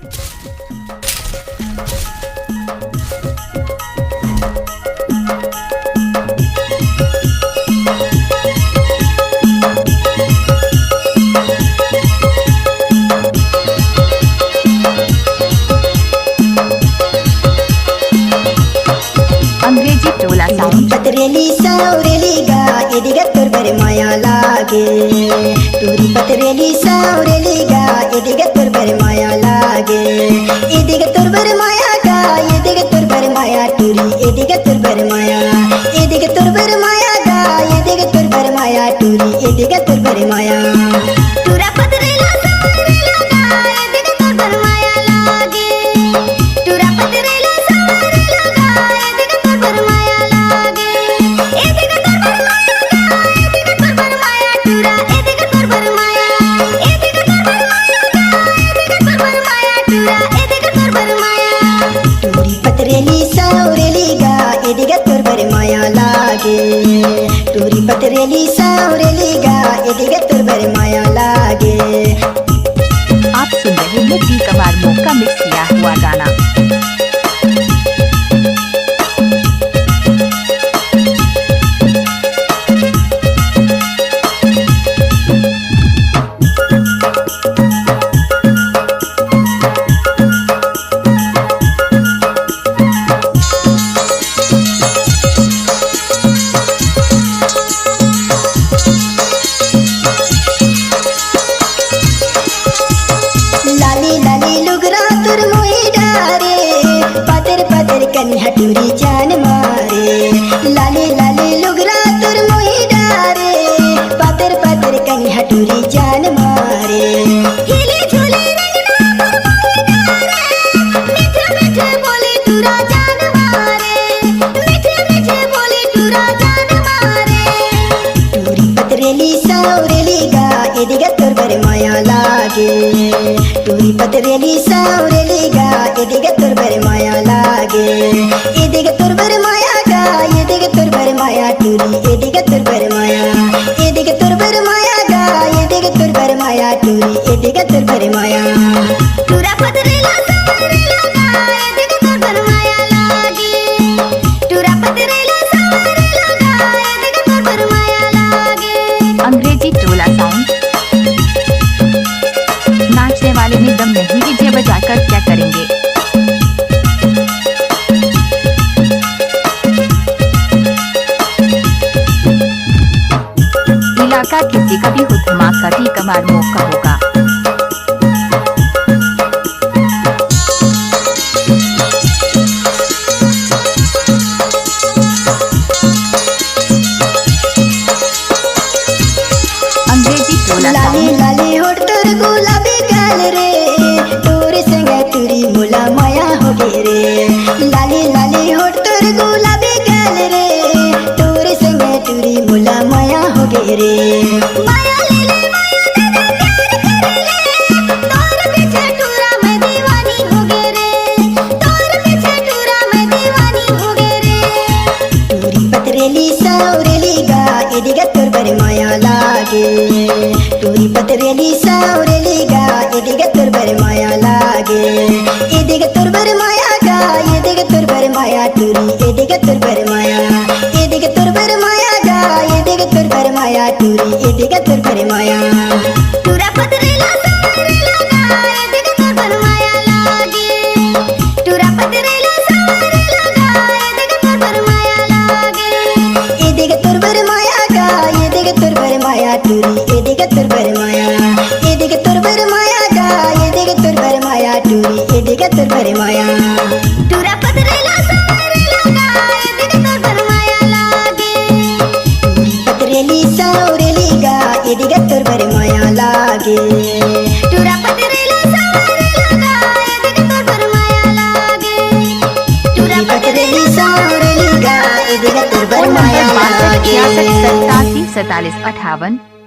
अंग्रेजी टोला साउंड पतरेली सावरेली गा एदिगा तोर बरे माया लागे टूरी पतरेली सावरेली गा एदिगा तोर बरे माया लागे एदिगा तोर बरे माया गा एदिगा तोर बरे माया टूरी एदिगा तोर बरे माया एदिगा तोर बरे माया गा एदिगा तोर बरे माया टूरी एदिगा तोर बरे माया टूरा पतरेला सावरेला गा एदिगा तोर बरे माया लागे टूरा पतरेला सावरेला गा एदिगा तोर बरे माया लागे एदिगा तोर बरे माया गा एदिगा तोर बरे माया टूरा एदिगा तोर बरे माया एदिगा तोर बरे माया गा एदिगा तोर बरे माया टूरा एदिगा तोर बरे माया टूरी पतरेली सावरेली गा एदिगा तोर बरे माया लागे टूरी पतरेली सावरेली गा एदिगा तोर बरे माया लागे। आप सुन रहे हैं डी कमार मोह का मिक्स किया हुआ गाना। लाली लाली लुगरा तुर मोई डारे पतर पतर कन्या टूरी जान मारे लाली लाली लुगरा तुर मोई डारे पतर पतर कन्या टूरी जान मारे हिले झूले रंगना तुर मोई डारे मीठे मीठे बोले तुरा जान मारे मीठे मीठे बोले तुरा जान मारे टूरी पतरेली सावरेली गा एदिगा तोर बरे माया लागे टूरी पतरेली सावरेली गा एदिगा तोर बरे माया लागे एदिगा तोर बरे माया गा एदिगा तोर बरे माया टूरी एदिगा तोर बरे माया एदिगा तोर बरे माया गा एदिगा तोर बरे माया टूरी एदिगा तोर बरे माया टूरा पतरेला सावरेला गा एदिगा तोर बरे माया लागे टूरा पतरेला सावरेला गा एदिगा तोर बरे माया लागे। अंग्रेजी टोला साउंड। नाचने वाले में दम नहीं, डीजे बजाकर क्या करेंगे। इलाका किसी का भी हो, धमाका डी कमार मोह का होगा। अंग्रेजी टोला लाली साउंड। लाली होठ तोर गुलाबी गाल रे तोर संग तुरी मुला माया हो गे रे लाली लाली होठ तोर गुलाबी गाल रे तोर संग तुरी मुला माया हो गे रे माया ले ले माया दे दे प्यार करे ले तोर पीछे टूरा मैं दीवानी हो गे रे तोर पीछे टूरा मैं दीवानी हो गे रे टूरी पतरेली सावरेली गा एदिगा तोर बरे माया लागे टूरी पतरेली सावरेली गा एदिगा तोर बरे माया लागे एदिगा तोर बरे माया गा एदिगा तोर बरे माया टूरी एदिगा तोर बरे माया एदिगा तोर बरे माया गा एदिगा तोर बरे माया टूरी एदिगा तोर बरे माया टूरा पतरेला सावरेला गा एदिगा तोर बरे माया लागे टूरा पतरेला सावरेला गा एदिगा तोर बरे माया लागे एदिगा तोर बरे माया गा एदिगा तोर बरे माया टूरी एदिगा तोर बरे माया एदिगा तोर बरे माया गा एदिगा तोर बरे माया टूरी एदिगा तोर बरे माया टूरा पतरेला सावरेला गा एदिगा तोर बरे माया लागे टूरी पतरेली सावरेली गा एदिगा तोर बरे माया लागे टूरा पतरेला सावरेला गा एदिगा तोर बरे माया लागे टूरा पतरेली सावरेली गा एदिगा तोर बरे फोन माया नंबर लागे 62 67 87 58।